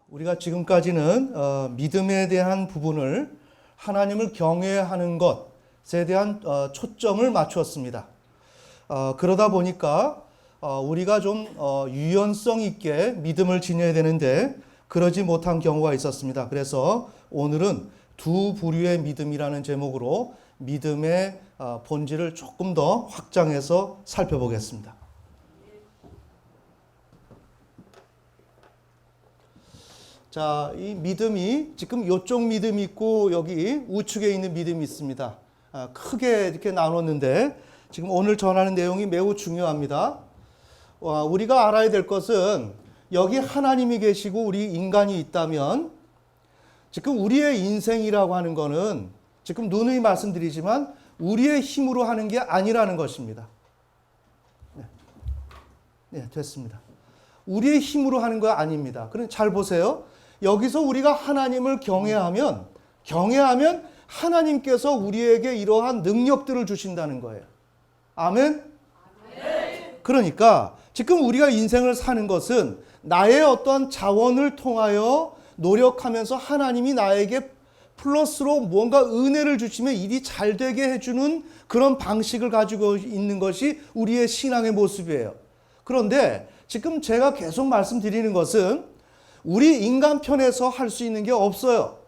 우리가 지금까지는 믿음에 대한 부분을 하나님을 경외하는 것에 대한 초점을 맞추었습니다. 그러다 보니까 우리가 좀 유연성 있게 믿음을 지녀야 되는데 그러지 못한 경우가 있었습니다. 그래서 오늘은 두 부류의 믿음이라는 제목으로 믿음의 본질을 조금 더 확장해서 살펴보겠습니다. 자, 이 믿음이 지금 이쪽 믿음이 있고 여기 우측에 있는 믿음이 있습니다. 크게 이렇게 나눴는데 지금 오늘 전하는 내용이 매우 중요합니다. 우리가 알아야 될 것은 여기 하나님이 계시고 우리 인간이 있다면 지금 우리의 인생이라고 하는 거는 지금 누누이 말씀드리지만 우리의 힘으로 하는 게 아니라는 것입니다. 네, 됐습니다. 우리의 힘으로 하는 거 아닙니다. 그럼 잘 보세요. 여기서 우리가 하나님을 경외하면 하나님께서 우리에게 이러한 능력들을 주신다는 거예요. 아멘? 그러니까 지금 우리가 인생을 사는 것은 나의 어떠한 자원을 통하여 노력하면서 하나님이 나에게 플러스로 뭔가 은혜를 주시면 일이 잘 되게 해주는 그런 방식을 가지고 있는 것이 우리의 신앙의 모습이에요. 그런데 지금 제가 계속 말씀드리는 것은 우리 인간 편에서 할 수 있는 게 없어요.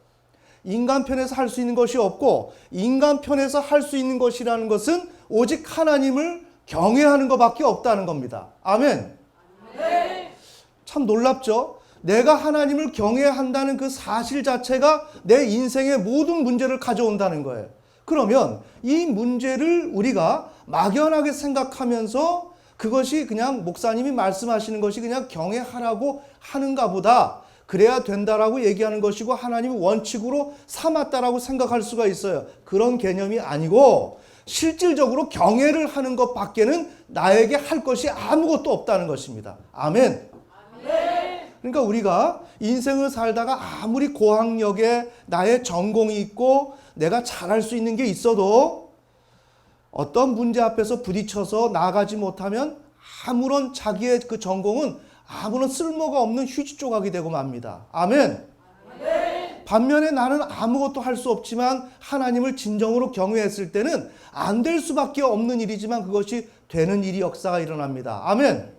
인간 편에서 할 수 있는 것이 없고 인간 편에서 할 수 있는 것이라는 것은 오직 하나님을 경외하는 것밖에 없다는 겁니다. 아멘. 참 놀랍죠? 내가 하나님을 경외한다는 그 사실 자체가 내 인생의 모든 문제를 가져온다는 거예요. 그러면 이 문제를 우리가 막연하게 생각하면서 그것이 그냥 목사님이 말씀하시는 것이 그냥 경외하라고 하는가 보다, 그래야 된다라고 얘기하는 것이고 하나님이 원칙으로 삼았다라고 생각할 수가 있어요. 그런 개념이 아니고 실질적으로 경외를 하는 것밖에는 나에게 할 것이 아무것도 없다는 것입니다. 아멘. 그러니까 우리가 인생을 살다가 아무리 고학력에 나의 전공이 있고 내가 잘할 수 있는 게 있어도 어떤 문제 앞에서 부딪혀서 나아가지 못하면 아무런 자기의 그 전공은 아무런 쓸모가 없는 휴지 조각이 되고 맙니다. 아멘. 반면에 나는 아무것도 할 수 없지만 하나님을 진정으로 경외했을 때는 안 될 수밖에 없는 일이지만 그것이 되는 일이 역사가 일어납니다. 아멘.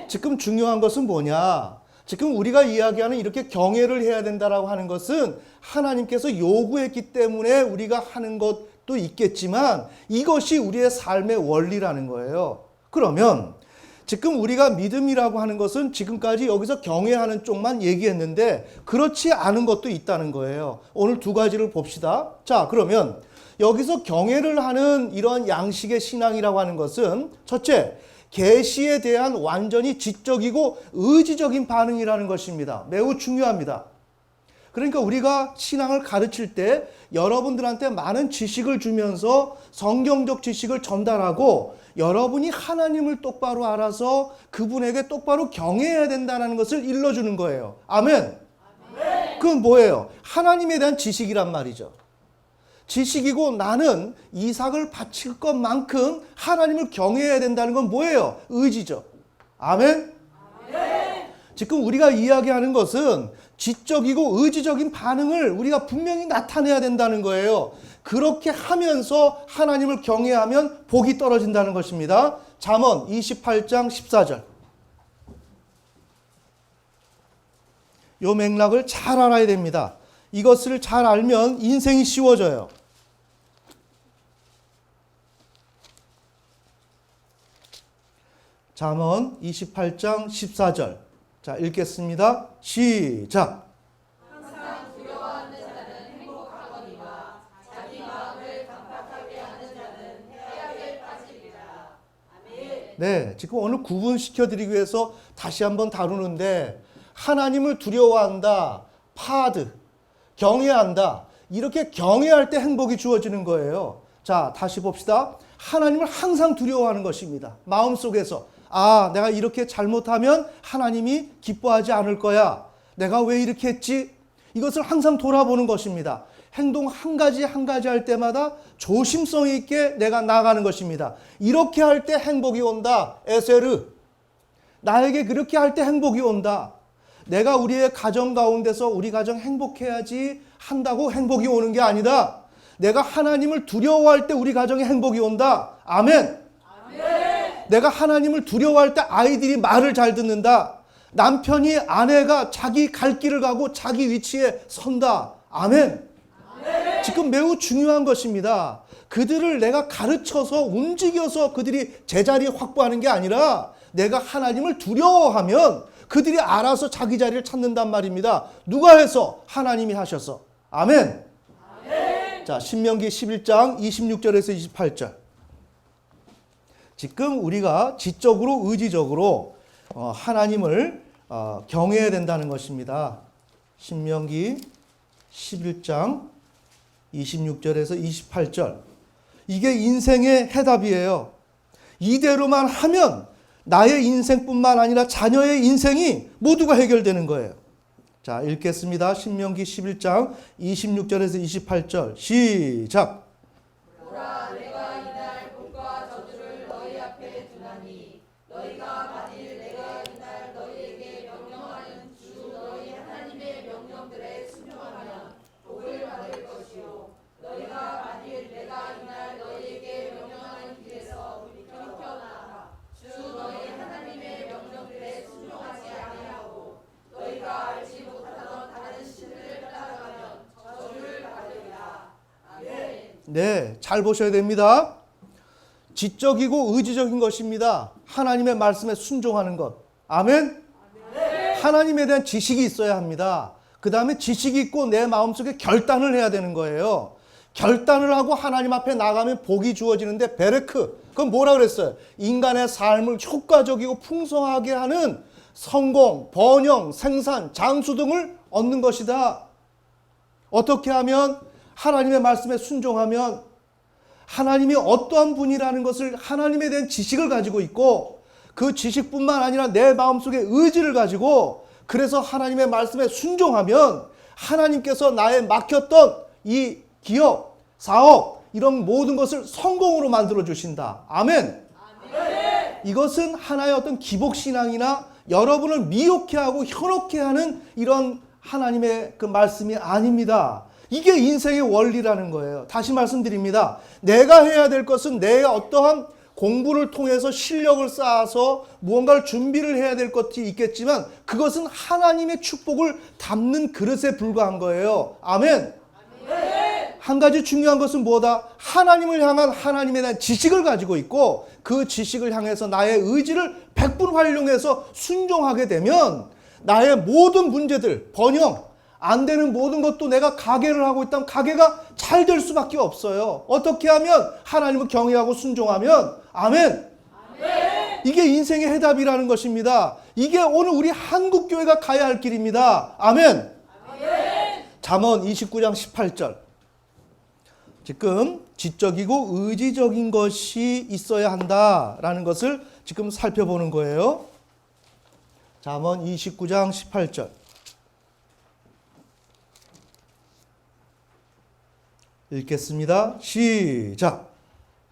지금 중요한 것은 뭐냐? 지금 우리가 이야기하는 이렇게 경외를 해야 된다라고 하는 것은 하나님께서 요구했기 때문에 우리가 하는 것도 있겠지만 이것이 우리의 삶의 원리라는 거예요. 그러면 지금 우리가 믿음이라고 하는 것은 지금까지 여기서 경외하는 쪽만 얘기했는데 그렇지 않은 것도 있다는 거예요. 오늘 두 가지를 봅시다. 자, 그러면 여기서 경외를 하는 이런 양식의 신앙이라고 하는 것은 첫째, 계시에 대한 완전히 지적이고 의지적인 반응이라는 것입니다. 매우 중요합니다. 그러니까 우리가 신앙을 가르칠 때 여러분들한테 많은 지식을 주면서 성경적 지식을 전달하고 여러분이 하나님을 똑바로 알아서 그분에게 똑바로 경외해야 된다는 것을 일러주는 거예요. 아멘. 그건 뭐예요? 하나님에 대한 지식이란 말이죠. 지식이고 나는 이삭을 바칠 것만큼 하나님을 경외해야 된다는 건 뭐예요? 의지죠. 아멘. 지금 우리가 이야기하는 것은 지적이고 의지적인 반응을 우리가 분명히 나타내야 된다는 거예요. 그렇게 하면서 하나님을 경외하면 복이 떨어진다는 것입니다. 잠언 28장 14절. 이 맥락을 잘 알아야 됩니다. 이것을 잘 알면 인생이 쉬워져요. 잠언 28장 14절. 자, 읽겠습니다. 시작. 항상 두려워하는 자는 행복하거니와 자기 마음을 강팍하게 하는 자는 해악에 빠지리라. 아멘. 네, 지금 오늘 구분시켜드리기 위해서 다시 한번 다루는데 하나님을 두려워한다, 파드, 경외한다. 이렇게 경외할 때 행복이 주어지는 거예요. 자, 다시 봅시다. 하나님을 항상 두려워하는 것입니다. 마음속에서 내가 이렇게 잘못하면 하나님이 기뻐하지 않을 거야. 내가 왜 이렇게 했지? 이것을 항상 돌아보는 것입니다. 행동 한 가지 한 가지 할 때마다 조심성 있게 내가 나가는 것입니다. 이렇게 할 때 행복이 온다. 에세르. 나에게 그렇게 할 때 행복이 온다. 내가 우리의 가정 가운데서 우리 가정 행복해야지 한다고 행복이 오는 게 아니다. 내가 하나님을 두려워할 때 우리 가정에 행복이 온다. 아멘. 아멘. 내가 하나님을 두려워할 때 아이들이 말을 잘 듣는다. 남편이 아내가 자기 갈 길을 가고 자기 위치에 선다. 아멘. 지금 매우 중요한 것입니다. 그들을 내가 가르쳐서 움직여서 그들이 제자리 확보하는 게 아니라 내가 하나님을 두려워하면 그들이 알아서 자기 자리를 찾는단 말입니다. 누가 해서? 하나님이 하셔서. 아멘. 아멘. 자, 신명기 11장 26절에서 28절. 지금 우리가 지적으로 의지적으로 하나님을 경외해야 된다는 것입니다. 신명기 11장 26절에서 28절. 이게 인생의 해답이에요. 이대로만 하면 나의 인생뿐만 아니라 자녀의 인생이 모두가 해결되는 거예요. 자, 읽겠습니다. 신명기 11장 26절에서 28절. 시작. 보라, 내가 이날 복과 저주를 너희 앞에 두나니 너희가 만일 내가 이날 너희에게 명령하는 주 너희 하나님의 명령들에 순종하면 복을 받을 것이요 너희가 만일 내가 이날 너희에게 명령하는 길에서 비켜나가 주 너희 하나님의 명령들에 순종하지 아니하고 너희가 알지 못하던 다른 신들을 따라가면 저주를 받으리라. 아멘. 네, 잘 보셔야 됩니다. 지적이고 의지적인 것입니다. 하나님의 말씀에 순종하는 것. 아멘. 하나님에 대한 지식이 있어야 합니다. 그 다음에 지식이 있고 내 마음속에 결단을 해야 되는 거예요. 결단을 하고 하나님 앞에 나가면 복이 주어지는데 베레크, 그건 뭐라 그랬어요? 인간의 삶을 효과적이고 풍성하게 하는 성공, 번영, 생산, 장수 등을 얻는 것이다. 어떻게 하면? 하나님의 말씀에 순종하면 하나님이 어떠한 분이라는 것을 하나님에 대한 지식을 가지고 있고 그 지식뿐만 아니라 내 마음속에 의지를 가지고 그래서 하나님의 말씀에 순종하면 하나님께서 나의 막혔던 이 기업, 사업 이런 모든 것을 성공으로 만들어 주신다. 아멘. 아멘. 이것은 하나의 어떤 기복신앙이나 여러분을 미혹해 하고 현혹해 하는 이런 하나님의 그 말씀이 아닙니다. 이게 인생의 원리라는 거예요. 다시 말씀드립니다. 내가 해야 될 것은 내가 어떠한 공부를 통해서 실력을 쌓아서 무언가를 준비를 해야 될 것이 있겠지만 그것은 하나님의 축복을 담는 그릇에 불과한 거예요. 아멘. 아멘. 한 가지 중요한 것은 뭐다? 하나님을 향한 하나님에 대한 지식을 가지고 있고 그 지식을 향해서 나의 의지를 100% 활용해서 순종하게 되면 나의 모든 문제들, 번영, 안 되는 모든 것도 내가 가게를 하고 있다면 가게가 잘 될 수밖에 없어요. 어떻게 하면? 하나님을 경외하고 순종하면. 아멘. 아멘. 이게 인생의 해답이라는 것입니다. 이게 오늘 우리 한국교회가 가야 할 길입니다. 아멘. 아멘. 잠언 29장 18절. 지금 지적이고 의지적인 것이 있어야 한다라는 것을 지금 살펴보는 거예요. 잠언 29장 18절. 읽겠습니다. 시작.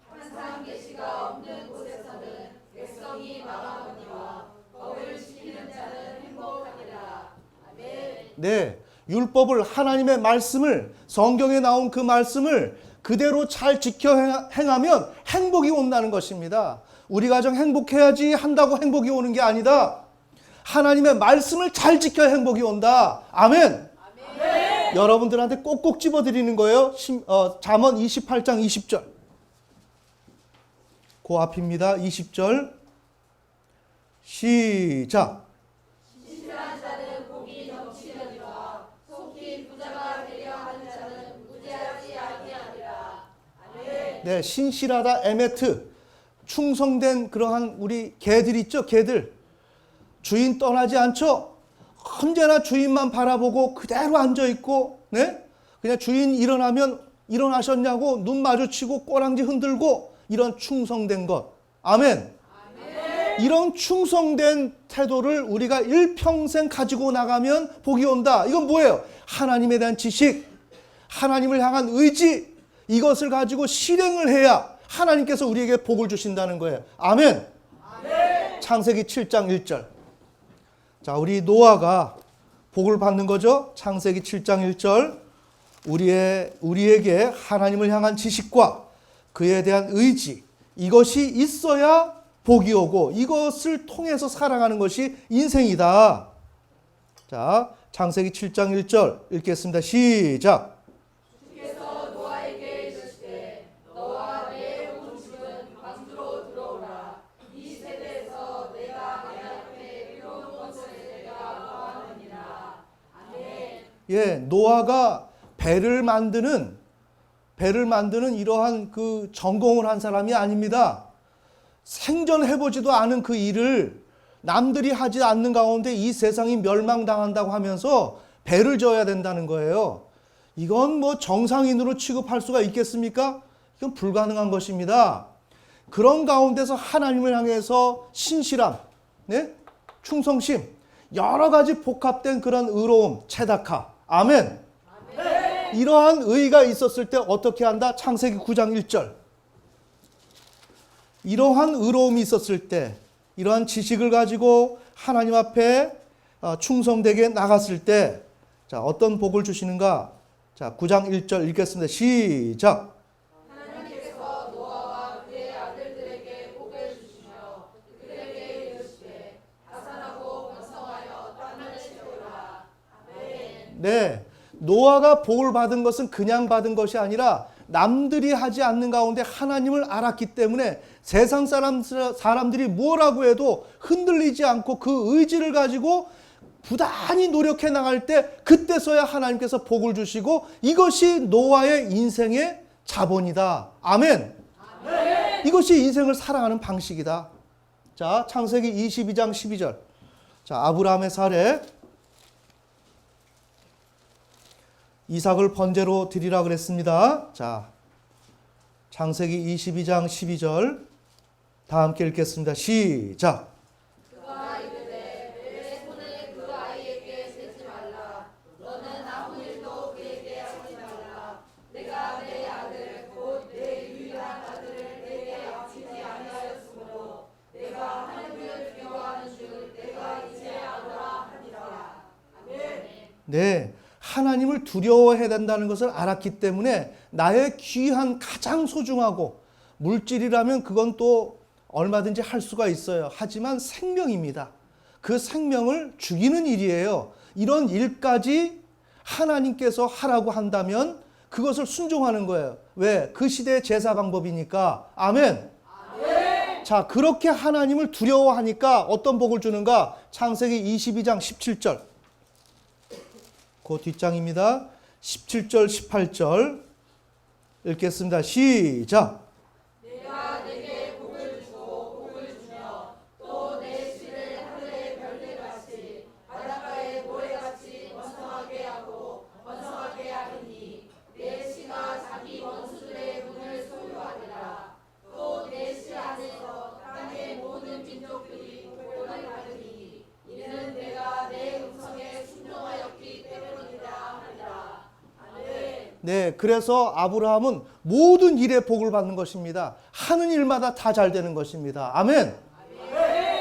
항상 계시가 없는 곳에서는 백성이 망하거니와 법을 지키는 자는 행복하리라. 아멘. 네, 율법을 하나님의 말씀을 성경에 나온 그 말씀을 그대로 잘 지켜 행하면 행복이 온다는 것입니다. 우리 가정 행복해야지 한다고 행복이 오는 게 아니다. 하나님의 말씀을 잘 지켜 행복이 온다. 아멘. 아멘. 여러분들한테 꼭꼭 집어드리는 거예요. 잠언 28장 20절. 그 앞입니다. 20절. 시작. 신실한 자는 복이 넘치느니와 속히 부자가 되려 하는 자는 무죄하지 아니하리라. 아멘. 네, 신실하다 에메트. 충성된 그러한 우리 개들 있죠? 개들. 주인 떠나지 않죠? 언제나 주인만 바라보고 그대로 앉아있고, 네? 그냥 주인 일어나면 일어나셨냐고 눈 마주치고 꼬랑지 흔들고 이런 충성된 것. 아멘. 아멘. 이런 충성된 태도를 우리가 일평생 가지고 나가면 복이 온다. 이건 뭐예요? 하나님에 대한 지식, 하나님을 향한 의지, 이것을 가지고 실행을 해야 하나님께서 우리에게 복을 주신다는 거예요. 아멘. 창세기 7장 1절. 자, 우리 노아가 복을 받는 거죠. 창세기 7장 1절. 우리에게 하나님을 향한 지식과 그에 대한 의지, 이것이 있어야 복이 오고 이것을 통해서 살아가는 것이 인생이다. 자, 창세기 7장 1절 읽겠습니다. 시작. 주께서 노아에게 이르시되 너와 내 온 집은 방주로 들어오라. 이 세대에서 내가 내 앞에 이룬 것을 내가 보았느니라. 아멘. 예, 노아가 배를 만드는 이러한 그 전공을 한 사람이 아닙니다. 생전해보지도 않은 그 일을 남들이 하지 않는 가운데 이 세상이 멸망당한다고 하면서 배를 져야 된다는 거예요. 이건 뭐 정상인으로 취급할 수가 있겠습니까? 이건 불가능한 것입니다. 그런 가운데서 하나님을 향해서 신실함, 네? 충성심, 여러 가지 복합된 그런 의로움, 체다카, 아멘. 이러한 의의가 있었을 때 어떻게 한다? 창세기 9장 1절. 이러한 의로움이 있었을 때, 이러한 지식을 가지고 하나님 앞에 충성되게 나갔을 때, 자, 어떤 복을 주시는가? 자, 9장 1절 읽겠습니다. 시작. 하나님께서 노아와 그의 아들들에게 복을 주시며 그들에게 이르시되 다산하고 번성하여 땅을 채우라. 아멘. 네. 노아가 복을 받은 것은 그냥 받은 것이 아니라 남들이 하지 않는 가운데 하나님을 알았기 때문에 세상 사람들이 뭐라고 해도 흔들리지 않고 그 의지를 가지고 부단히 노력해 나갈 때 그때서야 하나님께서 복을 주시고 이것이 노아의 인생의 자본이다. 아멘. 아멘. 이것이 인생을 살아가는 방식이다. 자, 창세기 22장 12절. 자, 아브라함의 사례. 이삭을 번제로 드리라 그랬습니다. 자, 창세기 22장 12절 다 함께 읽겠습니다. 시작. 그가 이르되 내 손을 그 아이에게 세지 말라. 너는 아무 일도 그에게 하지 말라. 내가 내 아들 곧 내 유일한 아들을 내게 아끼지 아니하였으므로 내가 하나님을 두려워하는 줄 내가 이제 알아 하니라. 아멘. 네, 하나님을 두려워해야 된다는 것을 알았기 때문에 나의 귀한 가장 소중하고 물질이라면 그건 또 얼마든지 할 수가 있어요. 하지만 생명입니다. 그 생명을 죽이는 일이에요. 이런 일까지 하나님께서 하라고 한다면 그것을 순종하는 거예요. 왜? 그 시대의 제사 방법이니까. 아멘. 아멘. 자, 그렇게 하나님을 두려워하니까 어떤 복을 주는가? 창세기 22장 17절. 그 뒷장입니다. 17절, 18절 읽겠습니다. 시작. 내가 내게 복을 주고 복을 주며 또 내 씨를 하늘의 별들같이 바닷가의 모래같이 번성하게 하고 번성하게 하리니 내 씨가 자기 원수들의 문을 소유하리라. 또 내 씨 안에서 땅의 모든 민족들이 복을 받으리. 이는 내가 내 음성에 순종하였기 때문이라 하리라. 아멘. 네, 그래서 아브라함은 모든 일에 복을 받는 것입니다. 하는 일마다 다 잘 되는 것입니다. 아멘.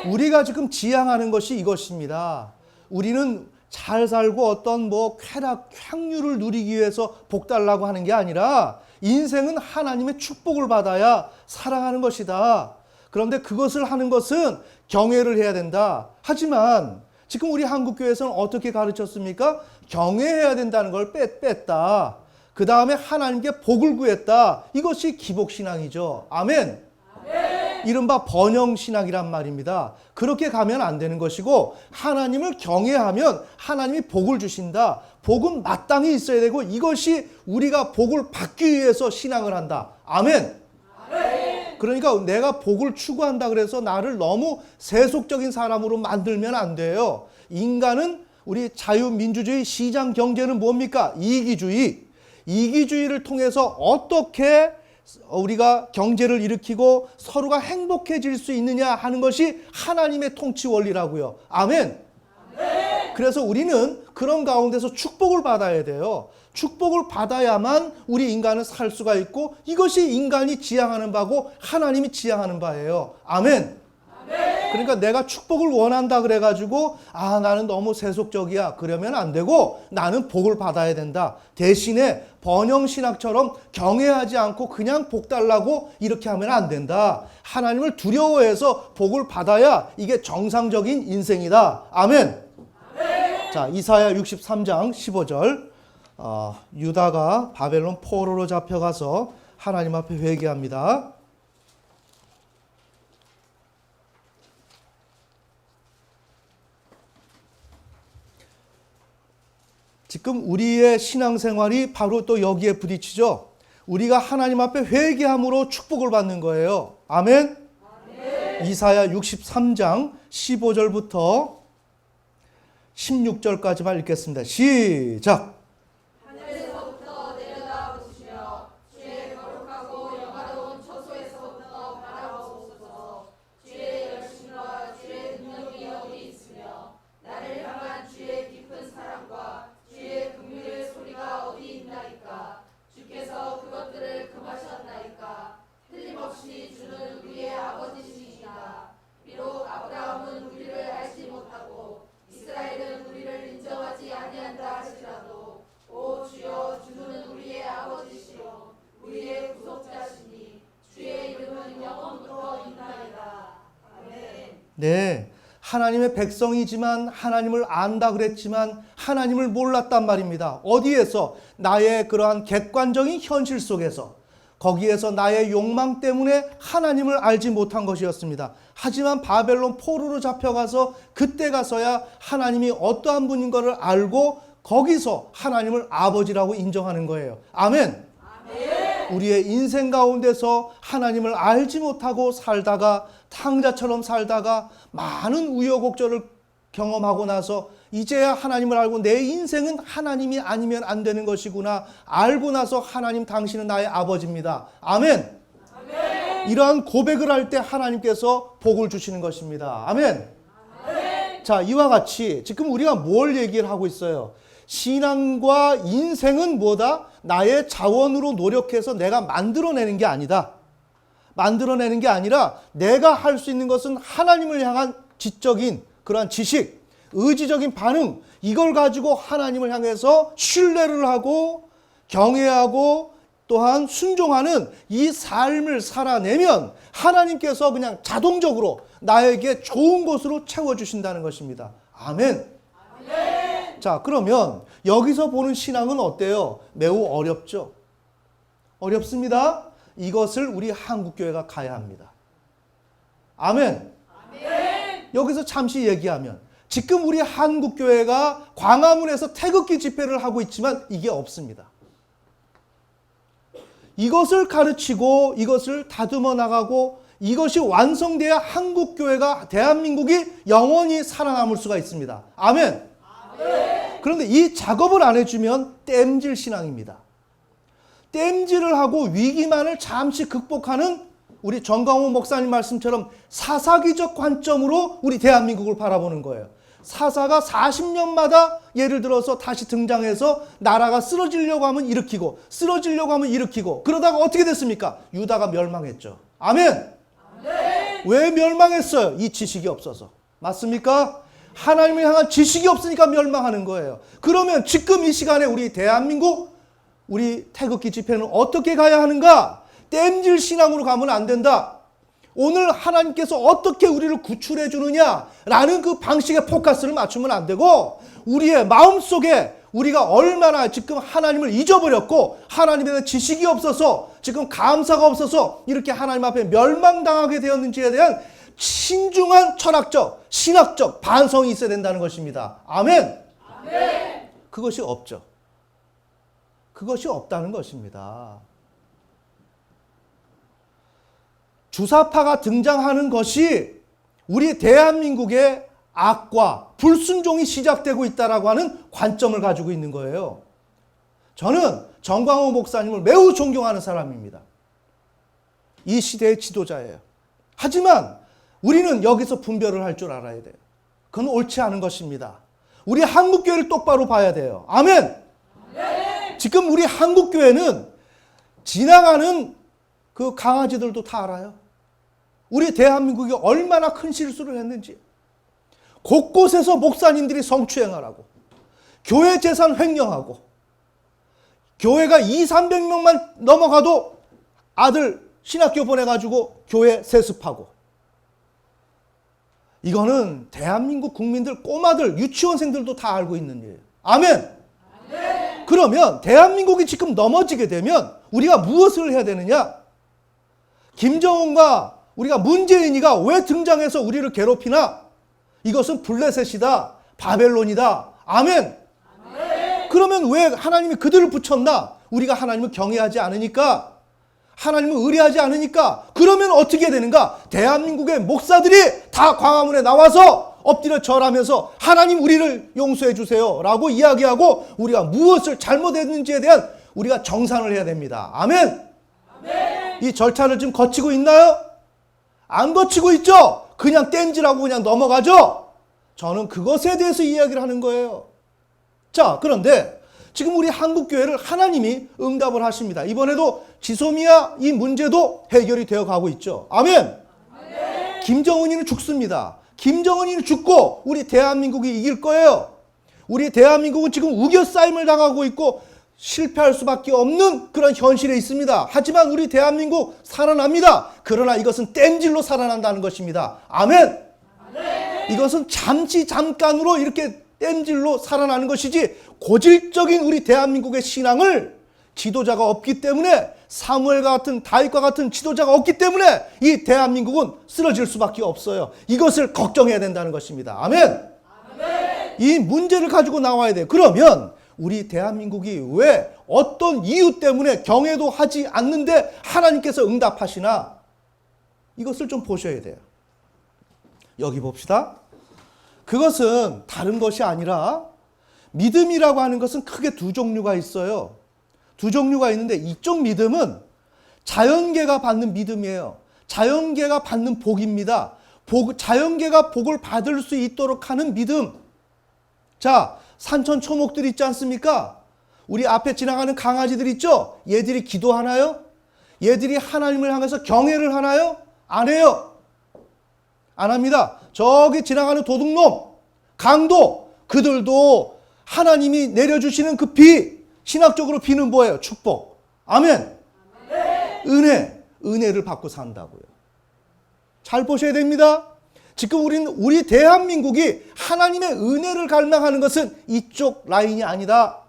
우리가 지금 지향하는 것이 이것입니다. 우리는 잘 살고 어떤 뭐 쾌락, 향유를 누리기 위해서 복 달라고 하는 게 아니라 인생은 하나님의 축복을 받아야 살아가는 것이다. 그런데 그것을 하는 것은 경외를 해야 된다. 하지만 지금 우리 한국교회에서는 어떻게 가르쳤습니까? 경외해야 된다는 걸 뺐다. 그 다음에 하나님께 복을 구했다. 이것이 기복신앙이죠. 아멘. 아멘. 이른바 번영신앙이란 말입니다. 그렇게 가면 안 되는 것이고 하나님을 경외하면 하나님이 복을 주신다. 복은 마땅히 있어야 되고 이것이 우리가 복을 받기 위해서 신앙을 한다. 아멘. 아멘. 그러니까 내가 복을 추구한다 그래서 나를 너무 세속적인 사람으로 만들면 안 돼요. 인간은 우리 자유민주주의 시장 경제는 뭡니까? 이기주의. 이기주의를 통해서 어떻게 우리가 경제를 일으키고 서로가 행복해질 수 있느냐 하는 것이 하나님의 통치 원리라고요. 아멘. 아멘. 그래서 우리는 그런 가운데서 축복을 받아야 돼요. 축복을 받아야만 우리 인간은 살 수가 있고 이것이 인간이 지향하는 바고 하나님이 지향하는 바예요. 아멘. 그러니까 내가 축복을 원한다 그래가지고 나는 너무 세속적이야 그러면 안 되고 나는 복을 받아야 된다. 대신에 번영신학처럼 경외하지 않고 그냥 복 달라고 이렇게 하면 안 된다. 하나님을 두려워해서 복을 받아야 이게 정상적인 인생이다. 아멘. 자, 이사야 63장 15절. 유다가 바벨론 포로로 잡혀가서 하나님 앞에 회개합니다. 지금 우리의 신앙생활이 바로 또 여기에 부딪히죠. 우리가 하나님 앞에 회개함으로 축복을 받는 거예요. 아멘. 이사야 63장 15절부터 16절까지만 읽겠습니다. 시작. 하늘에서부터 내려다 보시며 주의 거룩하고 영화로운 처소에서부터 바라보소서. 주의 열심과 주의 능력이 어디 있으며 나를 향한 주의 깊은 사랑과 주의 긍휼의 소리가 어디 있나이까. 주께서 그것들을 금하셨나이까. 틀림없이 주는 우리의 아버지시니라. 비록 아브라함은 우리를 알지 못하고 이스라엘은 우리를 인정하지 아니한다 할지라도 오 주여 주는 우리의 아버지시요 우리의 구속자시니 주의 이름은 영원부터 있나이다. 아멘. 네. 하나님의 백성이지만 하나님을 안다 그랬지만 하나님을 몰랐단 말입니다. 어디에서? 나의 그러한 객관적인 현실 속에서, 거기에서 나의 욕망 때문에 하나님을 알지 못한 것이었습니다. 하지만 바벨론 포로로 잡혀가서 그때 가서야 하나님이 어떠한 분인 것을 알고 거기서 하나님을 아버지라고 인정하는 거예요. 아멘. 우리의 인생 가운데서 하나님을 알지 못하고 살다가 탕자처럼 살다가 많은 우여곡절을 경험하고 나서 이제야 하나님을 알고 내 인생은 하나님이 아니면 안 되는 것이구나 알고 나서 하나님 당신은 나의 아버지입니다. 아멘. 이러한 고백을 할 때 하나님께서 복을 주시는 것입니다. 아멘. 자, 이와 같이 지금 우리가 뭘 얘기를 하고 있어요? 신앙과 인생은 뭐다? 나의 자원으로 노력해서 내가 만들어내는 게 아니다. 만들어내는 게 아니라 내가 할 수 있는 것은 하나님을 향한 지적인 그러한 지식, 의지적인 반응, 이걸 가지고 하나님을 향해서 신뢰를 하고 경외하고 또한 순종하는 이 삶을 살아내면 하나님께서 그냥 자동적으로 나에게 좋은 것으로 채워주신다는 것입니다. 아멘. 아멘. 자, 그러면 여기서 보는 신앙은 어때요? 매우 어렵죠? 어렵습니다. 이것을 우리 한국교회가 가야 합니다. 아멘. 아멘. 여기서 잠시 얘기하면 지금 우리 한국교회가 광화문에서 태극기 집회를 하고 있지만 이게 없습니다. 이것을 가르치고 이것을 다듬어 나가고 이것이 완성돼야 한국교회가 대한민국이 영원히 살아남을 수가 있습니다. 아멘. 아멘. 그런데 이 작업을 안 해주면 땜질 신앙입니다. 땜질을 하고 위기만을 잠시 극복하는 우리 정광호 목사님 말씀처럼 사사기적 관점으로 우리 대한민국을 바라보는 거예요. 사사가 40년마다 예를 들어서 다시 등장해서 나라가 쓰러지려고 하면 일으키고 쓰러지려고 하면 일으키고 그러다가 어떻게 됐습니까? 유다가 멸망했죠. 아멘. 아멘. 왜 멸망했어요? 이 지식이 없어서. 맞습니까? 하나님을 향한 지식이 없으니까 멸망하는 거예요. 그러면 지금 이 시간에 우리 대한민국 우리 태극기 집회는 어떻게 가야 하는가? 땜질 신앙으로 가면 안 된다. 오늘 하나님께서 어떻게 우리를 구출해 주느냐라는 그 방식에 포커스를 맞추면 안 되고 우리의 마음속에 우리가 얼마나 지금 하나님을 잊어버렸고 하나님에 대한 지식이 없어서 지금 감사가 없어서 이렇게 하나님 앞에 멸망당하게 되었는지에 대한 신중한 철학적, 신학적 반성이 있어야 된다는 것입니다. 아멘. 아멘. 그것이 없죠. 그것이 없다는 것입니다. 주사파가 등장하는 것이 우리 대한민국의 악과 불순종이 시작되고 있다라고 하는 관점을 가지고 있는 거예요. 저는 정광호 목사님을 매우 존경하는 사람입니다. 이 시대의 지도자예요. 하지만 우리는 여기서 분별을 할 줄 알아야 돼요. 그건 옳지 않은 것입니다. 우리 한국교회를 똑바로 봐야 돼요. 아멘. 지금 우리 한국교회는 지나가는 그 강아지들도 다 알아요. 우리 대한민국이 얼마나 큰 실수를 했는지. 곳곳에서 목사님들이 성추행하라고, 교회 재산 횡령하고, 교회가 200~300명만 넘어가도 아들 신학교 보내가지고 교회 세습하고. 이거는 대한민국 국민들, 꼬마들, 유치원생들도 다 알고 있는 일이에요. 아멘. 그러면 대한민국이 지금 넘어지게 되면 우리가 무엇을 해야 되느냐? 김정은과 우리가 문재인이가 왜 등장해서 우리를 괴롭히나? 이것은 블레셋이다, 바벨론이다. 아멘. 그러면 왜 하나님이 그들을 붙였나? 우리가 하나님을 경외하지 않으니까, 하나님을 의뢰하지 않으니까. 그러면 어떻게 되는가? 대한민국의 목사들이 다 광화문에 나와서 엎드려 절하면서 하나님 우리를 용서해 주세요 라고 이야기하고, 우리가 무엇을 잘못했는지에 대한 우리가 정산을 해야 됩니다. 아멘. 이 절차를 지금 거치고 있나요? 안 거치고 있죠? 그냥 땡지라고 그냥 넘어가죠? 저는 그것에 대해서 이야기를 하는 거예요. 자, 그런데 지금 우리 한국교회를 하나님이 응답을 하십니다. 이번에도 지소미아 이 문제도 해결이 되어 가고 있죠. 아멘. 김정은이는 죽습니다. 김정은이는 죽고 우리 대한민국이 이길 거예요. 우리 대한민국은 지금 우겨싸임을 당하고 있고 실패할 수밖에 없는 그런 현실에 있습니다. 하지만 우리 대한민국 살아납니다. 그러나 이것은 땜질로 살아난다는 것입니다. 아멘. 이것은 잠깐으로 이렇게 땜질로 살아나는 것이지, 고질적인 우리 대한민국의 신앙을 지도자가 없기 때문에, 사무엘과 같은, 다윗과 같은 지도자가 없기 때문에 이 대한민국은 쓰러질 수밖에 없어요. 이것을 걱정해야 된다는 것입니다. 아멘. 이 문제를 가지고 나와야 돼요. 그러면 우리 대한민국이 왜 어떤 이유 때문에 경외도 하지 않는데 하나님께서 응답하시나? 이것을 좀 보셔야 돼요. 여기 봅시다. 그것은 다른 것이 아니라, 믿음이라고 하는 것은 크게 두 종류가 있어요. 두 종류가 있는데, 이쪽 믿음은 자연계가 받는 믿음이에요. 자연계가 받는 복입니다. 자연계가 복을 받을 수 있도록 하는 믿음. 자, 산천초목들 있지 않습니까? 우리 앞에 지나가는 강아지들 있죠? 얘들이 기도하나요? 얘들이 하나님을 향해서 경외를 하나요? 안 해요. 안 합니다. 저기 지나가는 도둑놈, 강도, 그들도 하나님이 내려주시는 그 비, 신학적으로 비는 뭐예요? 축복. 아멘. 은혜를 받고 산다고요. 잘 보셔야 됩니다. 지금 우리 대한민국이 하나님의 은혜를 갈망하는 것은 이쪽 라인이 아니다.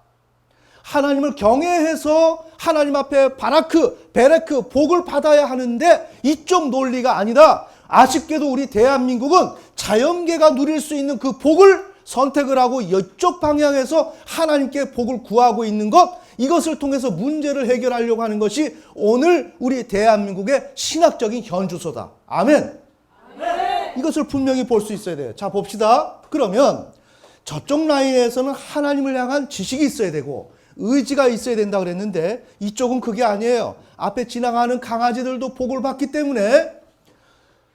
하나님을 경외해서 하나님 앞에 바라크, 베레크, 복을 받아야 하는데 이쪽 논리가 아니다. 아쉽게도 우리 대한민국은 자연계가 누릴 수 있는 그 복을 선택을 하고 이쪽 방향에서 하나님께 복을 구하고 있는 것, 이것을 통해서 문제를 해결하려고 하는 것이 오늘 우리 대한민국의 신학적인 현주소다. 아멘. 이것을 분명히 볼 수 있어야 돼요. 자, 봅시다. 그러면 저쪽 라인에서는 하나님을 향한 지식이 있어야 되고 의지가 있어야 된다 그랬는데, 이쪽은 그게 아니에요. 앞에 지나가는 강아지들도 복을 받기 때문에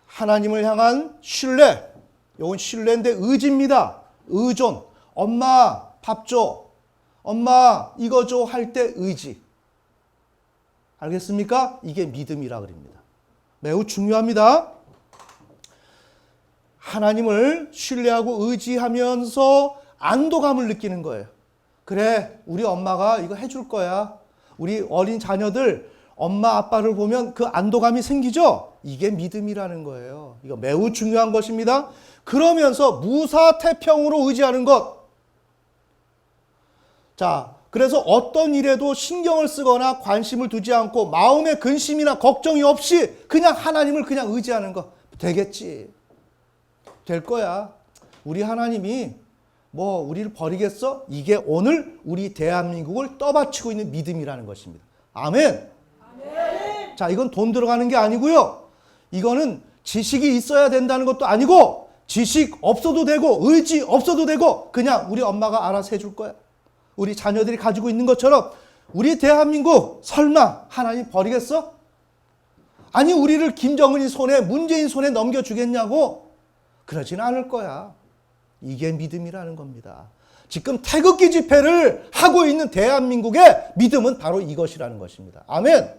하나님을 향한 신뢰, 이건 신뢰인데 의지입니다. 의존. 엄마 밥 줘, 엄마 이거 줘 할 때 의지. 알겠습니까? 이게 믿음이라 그럽니다. 매우 중요합니다. 하나님을 신뢰하고 의지하면서 안도감을 느끼는 거예요. 그래, 우리 엄마가 이거 해줄 거야. 우리 어린 자녀들 엄마 아빠를 보면 그 안도감이 생기죠? 이게 믿음이라는 거예요. 이거 매우 중요한 것입니다. 그러면서 무사태평으로 의지하는 것. 자, 그래서 어떤 일에도 신경을 쓰거나 관심을 두지 않고 마음에 근심이나 걱정이 없이 그냥 하나님을 그냥 의지하는 것. 되겠지. 될 거야. 우리 하나님이 뭐 우리를 버리겠어? 이게 오늘 우리 대한민국을 떠받치고 있는 믿음이라는 것입니다. 아멘. 아멘. 자, 이건 돈 들어가는 게 아니고요. 이거는 지식이 있어야 된다는 것도 아니고, 지식 없어도 되고 의지 없어도 되고 그냥 우리 엄마가 알아서 해줄 거야. 우리 자녀들이 가지고 있는 것처럼 우리 대한민국 설마 하나님 버리겠어? 아니, 우리를 김정은이 손에, 문재인 손에 넘겨주겠냐고? 그러지는 않을 거야. 이게 믿음이라는 겁니다. 지금 태극기 집회를 하고 있는 대한민국의 믿음은 바로 이것이라는 것입니다. 아멘.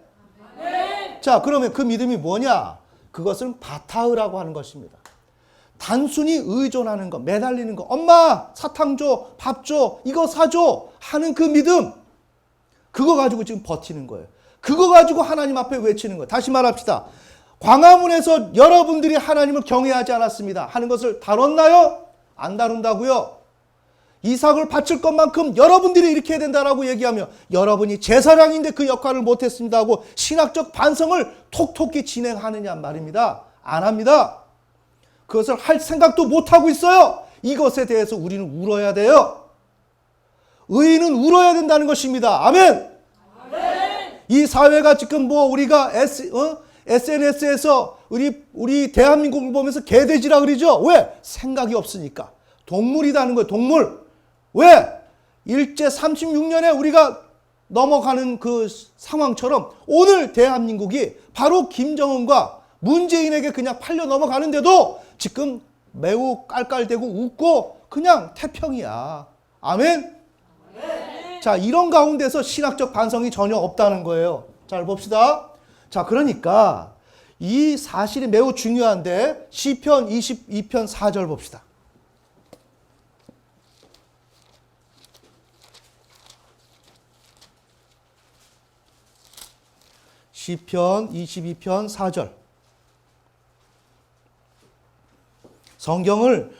자, 그러면 그 믿음이 뭐냐? 그것은 바타흐라고 하는 것입니다. 단순히 의존하는 것, 매달리는 것, 엄마 사탕 줘, 밥 줘, 이거 사줘 하는 그 믿음, 그거 가지고 지금 버티는 거예요. 그거 가지고 하나님 앞에 외치는 거예요. 다시 말합시다. 광화문에서 여러분들이 하나님을 경외하지 않았습니다 하는 것을 다뤘나요? 안 다룬다고요. 이삭을 바칠 것만큼 여러분들이 이렇게 해야 된다라고 얘기하며 여러분이 제사장인데 그 역할을 못했습니다 하고 신학적 반성을 톡톡히 진행하느냐 말입니다. 안 합니다. 그것을 할 생각도 못하고 있어요. 이것에 대해서 우리는 울어야 돼요. 의인은 울어야 된다는 것입니다. 아멘. 이 사회가 지금 뭐 우리가 SNS에서 우리 대한민국을 보면서 개돼지라 그러죠. 왜? 생각이 없으니까. 동물이라는 거예요. 동물. 왜? 일제 36년에 우리가 넘어가는 그 상황처럼 오늘 대한민국이 바로 김정은과 문재인에게 그냥 팔려 넘어가는데도 지금 매우 깔깔대고 웃고 그냥 태평이야. 아멘? 자, 이런 가운데서 신학적 반성이 전혀 없다는 거예요. 잘 봅시다. 자, 그러니까 이 사실이 매우 중요한데 시편 22편 4절 봅시다. 시편 22편 4절. 성경을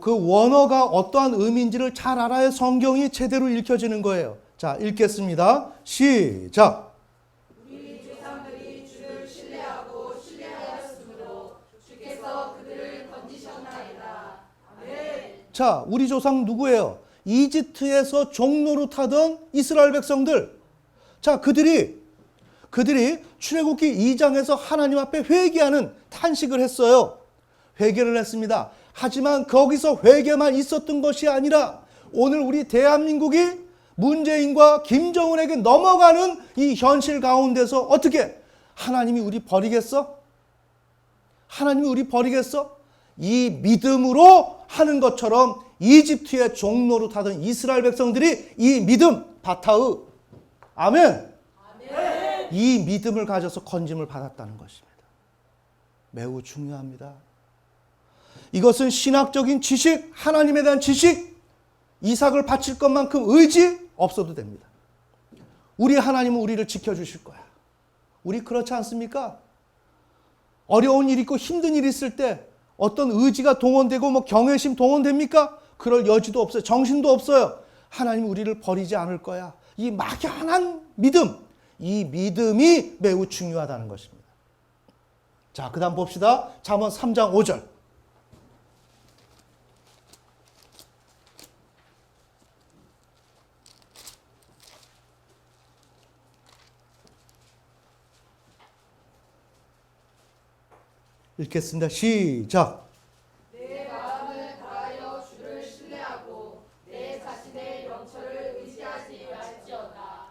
그 원어가 어떠한 의미인지를 잘 알아야 성경이 제대로 읽혀지는 거예요. 자, 읽겠습니다. 시작. 우리 조상들이 주를 신뢰하고 신뢰하였으므로 주께서 그들을 건지셨나이다. 아멘. 자, 우리 조상 누구예요? 이집트에서 종로로 타던 이스라엘 백성들. 자, 그들이 출애굽기 2장에서 하나님 앞에 회개하는 탄식을 했어요. 회개를 했습니다. 하지만 거기서 회개만 있었던 것이 아니라 오늘 우리 대한민국이 문재인과 김정은에게 넘어가는 이 현실 가운데서 어떻게 하나님이 우리 버리겠어? 하나님이 우리 버리겠어? 이 믿음으로 하는 것처럼 이집트의 종로로 타던 이스라엘 백성들이 이 믿음, 바타흐, 아멘. 이 믿음을 가져서 건짐을 받았다는 것입니다. 매우 중요합니다. 이것은 신학적인 지식, 하나님에 대한 지식, 이삭을 바칠 것만큼 의지 없어도 됩니다. 우리 하나님은 우리를 지켜주실 거야. 우리 그렇지 않습니까? 어려운 일 있고 힘든 일 있을 때 어떤 의지가 동원되고 뭐 경외심 동원됩니까? 그럴 여지도 없어요. 정신도 없어요. 하나님 우리를 버리지 않을 거야. 이 막연한 믿음, 이 믿음이 매우 중요하다는 것입니다. 자, 그 다음 봅시다. 잠언 3장 5절. 읽겠습니다. 시작. 내 마음을 다하여 주를 신뢰하고 내 자신의 영처를 의지하지 말지어다.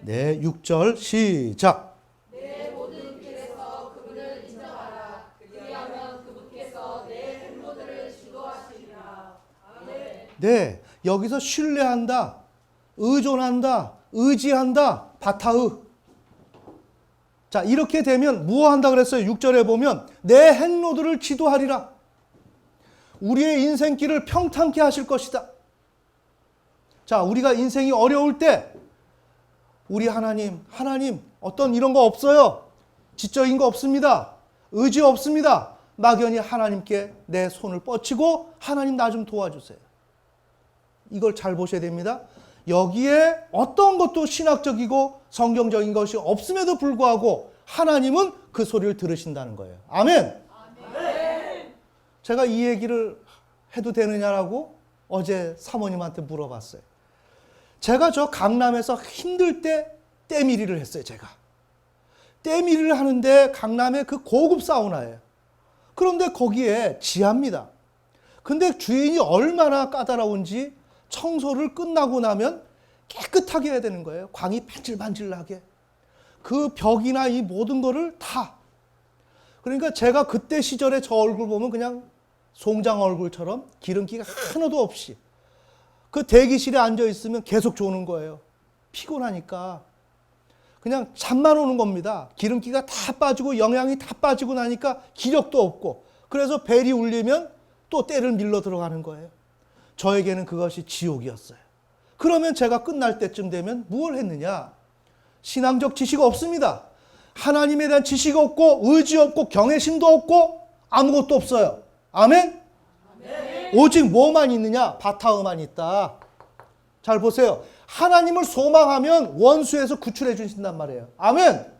네, 6절 시작. 내 모든 길에서 그분을 인정하라. 그리하면 그분께서 내 행로들을 지도하시리라. 아멘. 네, 여기서 신뢰한다, 의존한다, 의지한다, 바타흐. 자, 이렇게 되면 뭐 한다 그랬어요? 6절에 보면 내 행로들을 지도하리라. 우리의 인생길을 평탄케 하실 것이다. 자, 우리가 인생이 어려울 때 우리 하나님 어떤 이런 거 없어요. 지적인 거 없습니다. 의지 없습니다. 막연히 하나님께 내 손을 뻗치고 하나님 나 좀 도와주세요. 이걸 잘 보셔야 됩니다. 여기에 어떤 것도 신학적이고 성경적인 것이 없음에도 불구하고 하나님은 그 소리를 들으신다는 거예요. 아멘. 아멘. 제가 이 얘기를 해도 되느냐라고 어제 사모님한테 물어봤어요. 제가 저 강남에서 힘들 때 때밀이를 했어요. 제가 때밀이를 하는데 강남의 그 고급 사우나예요. 그런데 거기에 지하입니다. 근데 주인이 얼마나 까다로운지 청소를 끝나고 나면 깨끗하게 해야 되는 거예요. 광이 반질반질나게. 그 벽이나 이 모든 거를 다. 그러니까 제가 그때 시절에 저 얼굴 보면 그냥 송장 얼굴처럼 기름기가 하나도 없이 그 대기실에 앉아 있으면 계속 조는 거예요. 피곤하니까. 그냥 잠만 오는 겁니다. 기름기가 다 빠지고 영양이 다 빠지고 나니까 기력도 없고, 그래서 벨이 울리면 또 때를 밀러 들어가는 거예요. 저에게는 그것이 지옥이었어요. 그러면 제가 끝날 때쯤 되면 무엇을 했느냐? 신앙적 지식 없습니다. 하나님에 대한 지식 없고 의지 없고 경외심도 없고 아무것도 없어요. 아멘? 오직 뭐만 있느냐? 바타음만 있다. 잘 보세요. 하나님을 소망하면 원수에서 구출해 주신단 말이에요. 아멘?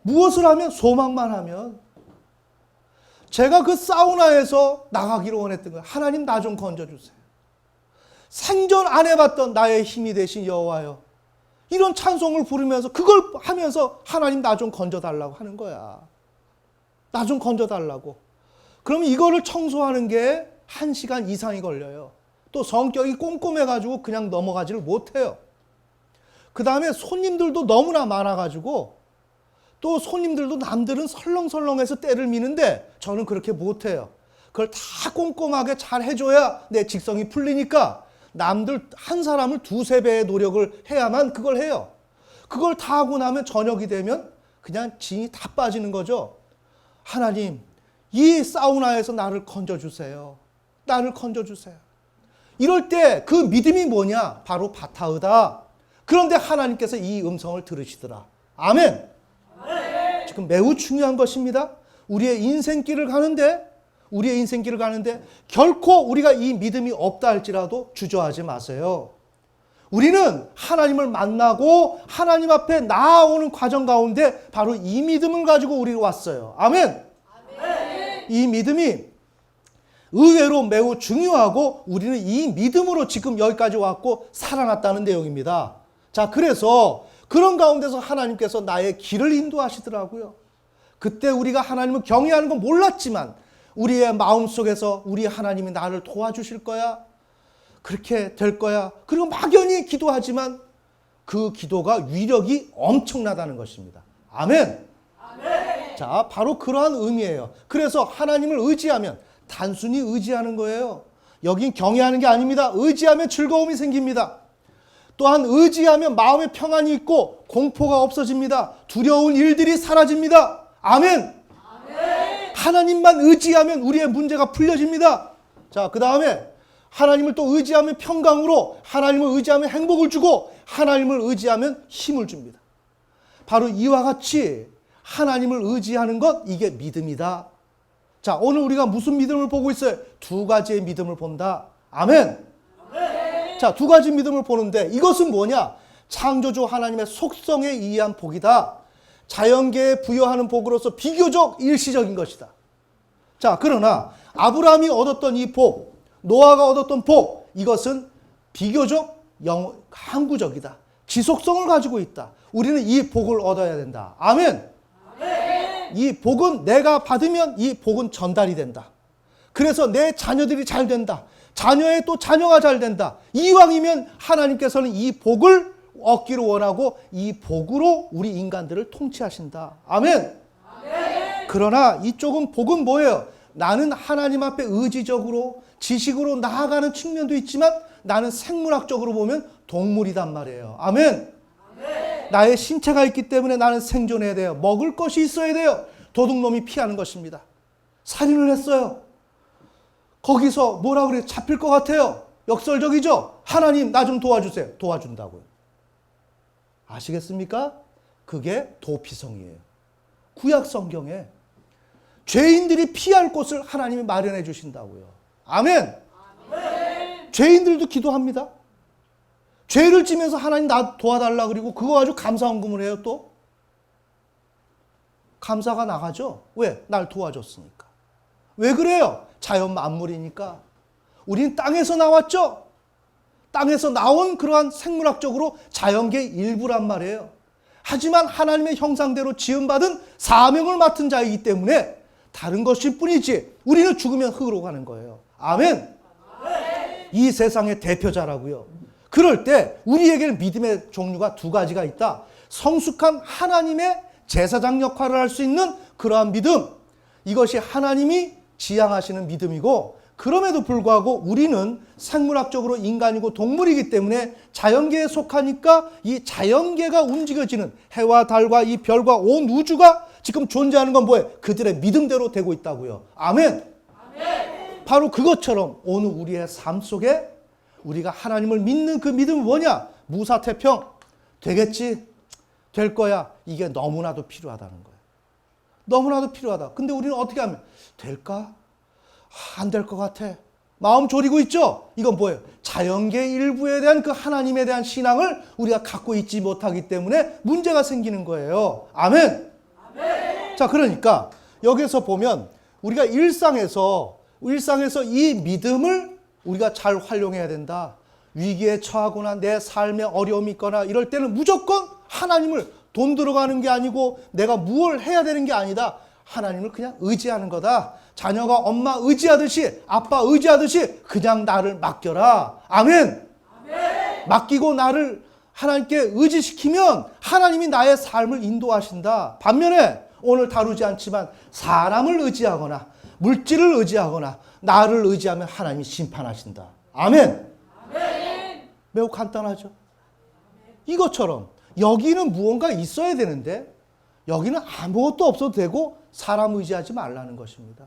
무엇을 하면? 소망만 하면. 제가 그 사우나에서 나가기로 원했던 거예요. 하나님 나 좀 건져주세요. 생전 안 해봤던 나의 힘이 되신 여호와여, 이런 찬송을 부르면서 그걸 하면서 하나님 나 좀 건져달라고 하는 거야. 나 좀 건져달라고. 그러면 이거를 청소하는 게 1시간 이상이 걸려요. 또 성격이 꼼꼼해가지고 그냥 넘어가지를 못해요. 그 다음에 손님들도 너무나 많아가지고 또 손님들도 남들은 설렁설렁해서 때를 미는데 저는 그렇게 못해요. 그걸 다 꼼꼼하게 잘 해줘야 내 직성이 풀리니까 남들 한 사람을 2~3배의 노력을 해야만 그걸 해요. 그걸 다 하고 나면 저녁이 되면 그냥 진이 다 빠지는 거죠. 하나님, 이 사우나에서 나를 건져주세요. 나를 건져주세요. 이럴 때 그 믿음이 뭐냐? 바로 바타흐다. 그런데 하나님께서 이 음성을 들으시더라. 아멘. 지금 매우 중요한 것입니다. 우리의 인생길을 가는데 결코 우리가 이 믿음이 없다 할지라도 주저하지 마세요. 우리는 하나님을 만나고 하나님 앞에 나아오는 과정 가운데 바로 이 믿음을 가지고 우리가 왔어요. 아멘. 이 믿음이 의외로 매우 중요하고 우리는 이 믿음으로 지금 여기까지 왔고 살아났다는 내용입니다. 자, 그래서 그런 가운데서 하나님께서 나의 길을 인도하시더라고요. 그때 우리가 하나님을 경외하는 건 몰랐지만 우리의 마음속에서 우리 하나님이 나를 도와주실 거야. 그렇게 될 거야. 그리고 막연히 기도하지만 그 기도가 위력이 엄청나다는 것입니다. 아멘. 자, 바로 그러한 의미예요. 그래서 하나님을 의지하면 단순히 의지하는 거예요. 여긴 경외하는 게 아닙니다. 의지하면 즐거움이 생깁니다. 또한 의지하면 마음의 평안이 있고 공포가 없어집니다. 두려운 일들이 사라집니다. 아멘. 하나님만 의지하면 우리의 문제가 풀려집니다. 자, 그 다음에 하나님을 또 의지하면 평강으로, 하나님을 의지하면 행복을 주고, 하나님을 의지하면 힘을 줍니다. 바로 이와 같이 하나님을 의지하는 것, 이게 믿음이다. 자, 오늘 우리가 무슨 믿음을 보고 있어요? 2가지의 믿음을 본다. 아멘. 자, 2가지 믿음을 보는데 이것은 뭐냐? 창조주 하나님의 속성에 의한 복이다. 자연계에 부여하는 복으로서 비교적 일시적인 것이다. 자, 그러나 아브라함이 얻었던 이 복, 노아가 얻었던 복, 이것은 비교적 항구적이다. 지속성을 가지고 있다. 우리는 이 복을 얻어야 된다. 아멘. 이 복은 내가 받으면 이 복은 전달이 된다. 그래서 내 자녀들이 잘 된다. 자녀의 또 자녀가 잘 된다. 이왕이면 하나님께서는 이 복을 얻기를 원하고 이 복으로 우리 인간들을 통치하신다. 아멘. 그러나 이쪽은 복은 뭐예요? 나는 하나님 앞에 의지적으로 지식으로 나아가는 측면도 있지만 나는 생물학적으로 보면 동물이단 말이에요. 아멘. 나의 신체가 있기 때문에 나는 생존해야 돼요. 먹을 것이 있어야 돼요. 도둑놈이 피하는 것입니다. 살인을 했어요. 거기서 뭐라 그래? 잡힐 것 같아요. 역설적이죠? 하나님 나 좀 도와주세요. 도와준다고요. 아시겠습니까? 그게 도피성이에요. 구약 성경에 죄인들이 피할 곳을 하나님이 마련해 주신다고요. 아멘. 죄인들도 기도합니다. 죄를 지면서 하나님 나 도와달라 그리고 그거 가지고 감사헌금을 해요. 또 감사가 나가죠. 왜? 날 도와줬으니까. 왜 그래요? 자연 만물이니까. 우린 땅에서 나왔죠. 땅에서 나온 그러한 생물학적으로 자연계의 일부란 말이에요. 하지만 하나님의 형상대로 지음받은 사명을 맡은 자이기 때문에 다른 것일 뿐이지 우리는 죽으면 흙으로 가는 거예요. 아멘. 이 세상의 대표자라고요. 그럴 때 우리에게는 믿음의 종류가 2가지가 있다. 성숙한 하나님의 제사장 역할을 할 수 있는 그러한 믿음. 이것이 하나님이 지향하시는 믿음이고, 그럼에도 불구하고 우리는 생물학적으로 인간이고 동물이기 때문에 자연계에 속하니까 이 자연계가 움직여지는 해와 달과 이 별과 온 우주가 지금 존재하는 건 뭐예요? 그들의 믿음대로 되고 있다고요. 아멘. 바로 그것처럼 오늘 우리의 삶 속에 우리가 하나님을 믿는 그 믿음은 뭐냐? 무사태평. 되겠지? 될 거야. 이게 너무나도 필요하다는 거예요. 너무나도 필요하다. 근데 우리는 어떻게 하면 될까? 안 될 것 같아. 마음 졸이고 있죠? 이건 뭐예요? 자연계 일부에 대한 그 하나님에 대한 신앙을 우리가 갖고 있지 못하기 때문에 문제가 생기는 거예요. 아멘. 자, 그러니까 여기서 보면 우리가 일상에서 이 믿음을 우리가 잘 활용해야 된다. 위기에 처하거나 내 삶에 어려움이 있거나 이럴 때는 무조건 하나님을, 돈 들어가는 게 아니고 내가 무엇을 해야 되는 게 아니다. 하나님을 그냥 의지하는 거다. 자녀가 엄마 의지하듯이, 아빠 의지하듯이 그냥 나를 맡겨라. 아멘. 맡기고 나를 하나님께 의지시키면 하나님이 나의 삶을 인도하신다. 반면에 오늘 다루지 않지만 사람을 의지하거나 물질을 의지하거나 나를 의지하면 하나님이 심판하신다. 아멘. 매우 간단하죠. 이것처럼 여기는 무언가 있어야 되는데 여기는 아무것도 없어도 되고 사람 의지하지 말라는 것입니다.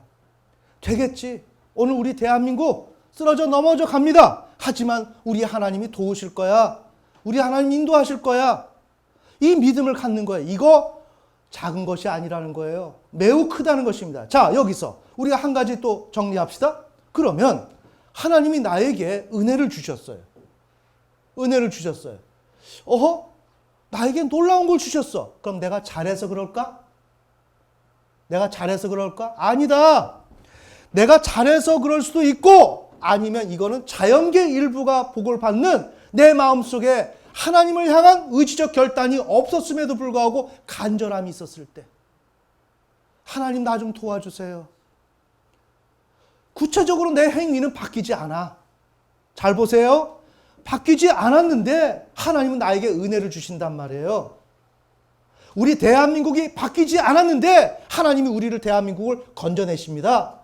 되겠지. 오늘 우리 대한민국 쓰러져 넘어져 갑니다. 하지만 우리 하나님이 도우실 거야. 우리 하나님 인도하실 거야. 이 믿음을 갖는 거예요. 이거 작은 것이 아니라는 거예요. 매우 크다는 것입니다. 자, 여기서 우리가 한 가지 또 정리합시다. 그러면 하나님이 나에게 은혜를 주셨어요. 은혜를 주셨어요. 나에게 놀라운 걸 주셨어. 그럼 내가 잘해서 그럴까? 내가 잘해서 그럴까? 아니다. 내가 잘해서 그럴 수도 있고, 아니면 이거는 자연계 일부가 복을 받는 내 마음속에 하나님을 향한 의지적 결단이 없었음에도 불구하고 간절함이 있었을 때, 하나님 나 좀 도와주세요. 구체적으로 내 행위는 바뀌지 않아. 잘 보세요. 바뀌지 않았는데 하나님은 나에게 은혜를 주신단 말이에요. 우리 대한민국이 바뀌지 않았는데 하나님이 우리를 대한민국을 건져내십니다.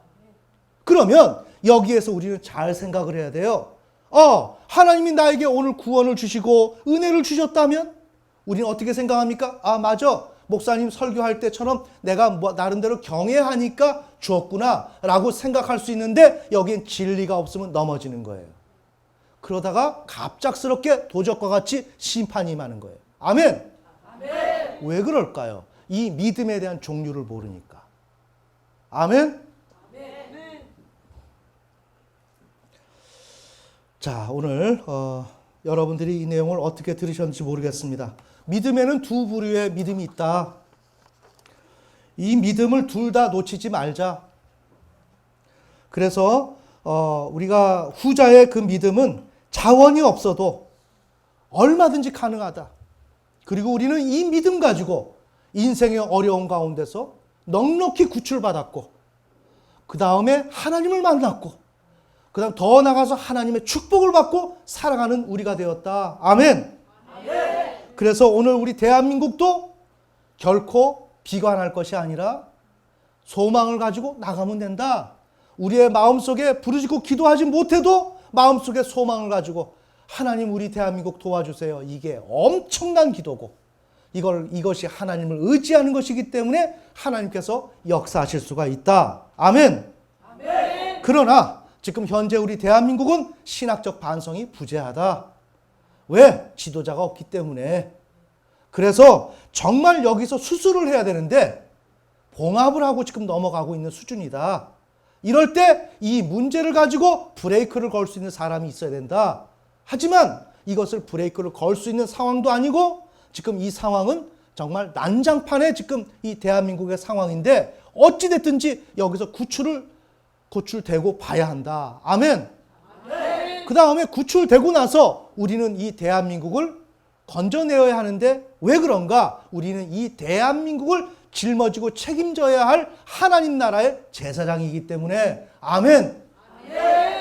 그러면 여기에서 우리는 잘 생각을 해야 돼요. 하나님이 나에게 오늘 구원을 주시고 은혜를 주셨다면 우리는 어떻게 생각합니까? 맞아. 목사님 설교할 때처럼 내가 나름대로 경외하니까 주었구나 라고 생각할 수 있는데 여기엔 진리가 없으면 넘어지는 거예요. 그러다가 갑작스럽게 도적과 같이 심판이 임하는 거예요. 아멘. 왜 그럴까요? 이 믿음에 대한 종류를 모르니까. 아멘. 자, 오늘 여러분들이 이 내용을 어떻게 들으셨는지 모르겠습니다. 믿음에는 두 부류의 믿음이 있다. 이 믿음을 둘 다 놓치지 말자. 그래서 우리가 후자의 그 믿음은 자원이 없어도 얼마든지 가능하다. 그리고 우리는 이 믿음 가지고 인생의 어려운 가운데서 넉넉히 구출받았고, 그 다음에 하나님을 만났고, 그 다음 더 나가서 하나님의 축복을 받고 살아가는 우리가 되었다. 아멘. 그래서 오늘 우리 대한민국도 결코 비관할 것이 아니라 소망을 가지고 나가면 된다. 우리의 마음속에 부르짖고 기도하지 못해도 마음속에 소망을 가지고 하나님 우리 대한민국 도와주세요. 이게 엄청난 기도고 이것이 하나님을 의지하는 것이기 때문에 하나님께서 역사하실 수가 있다. 아멘. 그러나 지금 현재 우리 대한민국은 신학적 반성이 부재하다. 왜? 지도자가 없기 때문에. 그래서 정말 여기서 수술을 해야 되는데 봉합을 하고 지금 넘어가고 있는 수준이다. 이럴 때 이 문제를 가지고 브레이크를 걸 수 있는 사람이 있어야 된다. 하지만 이것을 브레이크를 걸 수 있는 상황도 아니고 지금 이 상황은 정말 난장판에 지금 이 대한민국의 상황인데 어찌됐든지 여기서 구출되고 봐야 한다. 아멘. 그 다음에 구출되고 나서 우리는 이 대한민국을 건져내어야 하는데 왜 그런가? 우리는 이 대한민국을 짊어지고 책임져야 할 하나님 나라의 제사장이기 때문에. 아멘.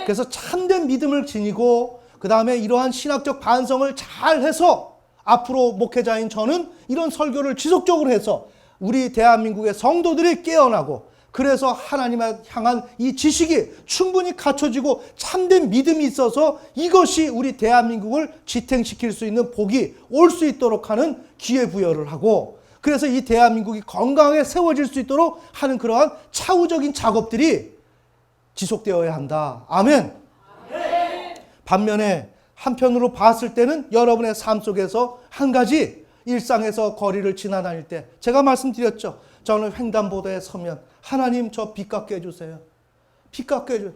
그래서 참된 믿음을 지니고 그 다음에 이러한 신학적 반성을 잘 해서 앞으로 목회자인 저는 이런 설교를 지속적으로 해서 우리 대한민국의 성도들이 깨어나고 그래서 하나님을 향한 이 지식이 충분히 갖춰지고 참된 믿음이 있어서 이것이 우리 대한민국을 지탱시킬 수 있는 복이 올 수 있도록 하는 기회부여를 하고, 그래서 이 대한민국이 건강하게 세워질 수 있도록 하는 그러한 차후적인 작업들이 지속되어야 한다. 아멘. 반면에 한편으로 봤을 때는 여러분의 삶 속에서 한 가지, 일상에서 거리를 지나다닐 때 제가 말씀드렸죠. 저는 횡단보도에 서면 하나님 저 빚 갚게 해주세요. 빚 갚게 해주세요.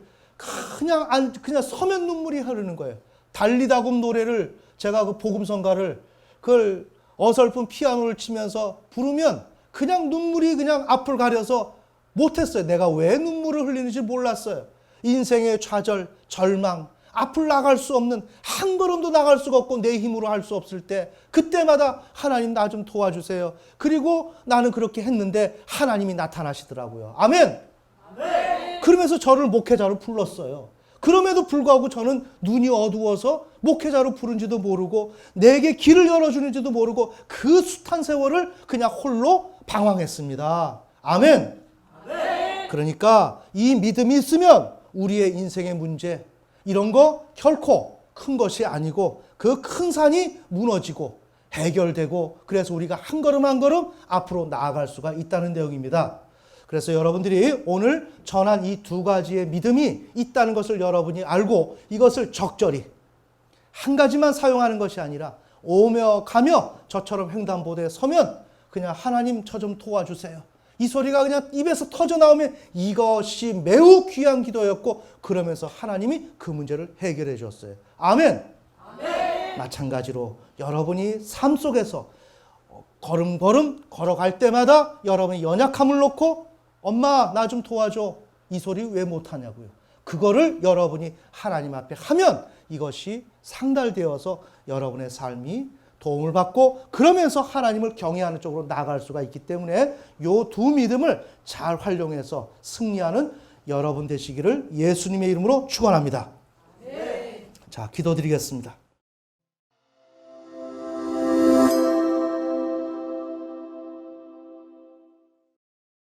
그냥 서면 눈물이 흐르는 거예요. 달리다금 노래를 제가 그 복음성가를 그걸 어설픈 피아노를 치면서 부르면 그냥 눈물이 그냥 앞을 가려서 못했어요. 내가 왜 눈물을 흘리는지 몰랐어요. 인생의 좌절, 절망, 앞을 나갈 수 없는, 한 걸음도 나갈 수가 없고 내 힘으로 할 수 없을 때 그때마다 하나님 나 좀 도와주세요. 그리고 나는 그렇게 했는데 하나님이 나타나시더라고요. 아멘. 아멘. 그러면서 저를 목회자로 불렀어요. 그럼에도 불구하고 저는 눈이 어두워서 목회자로 부른지도 모르고 내게 길을 열어주는지도 모르고 그 숱한 세월을 그냥 홀로 방황했습니다. 아멘. 아멘. 그러니까 이 믿음이 있으면 우리의 인생의 문제, 이런 거 결코 큰 것이 아니고 그 큰 산이 무너지고 해결되고, 그래서 우리가 한 걸음 한 걸음 앞으로 나아갈 수가 있다는 내용입니다. 그래서 여러분들이 오늘 전한 이 두 가지의 믿음이 있다는 것을 여러분이 알고 이것을 적절히 한 가지만 사용하는 것이 아니라 오며 가며 저처럼 횡단보도에 서면 그냥 하나님 저 좀 도와주세요. 이 소리가 그냥 입에서 터져 나오면 이것이 매우 귀한 기도였고, 그러면서 하나님이 그 문제를 해결해 줬어요. 아멘. 아멘. 마찬가지로 여러분이 삶 속에서 걸음걸음 걸어갈 때마다 여러분이 연약함을 놓고 엄마 나 좀 도와줘, 이 소리 왜 못하냐고요. 그거를 여러분이 하나님 앞에 하면 이것이 상달되어서 여러분의 삶이 도움을 받고 그러면서 하나님을 경외하는 쪽으로 나아갈 수가 있기 때문에 이 두 믿음을 잘 활용해서 승리하는 여러분 되시기를 예수님의 이름으로 축원합니다. 자, 기도드리겠습니다.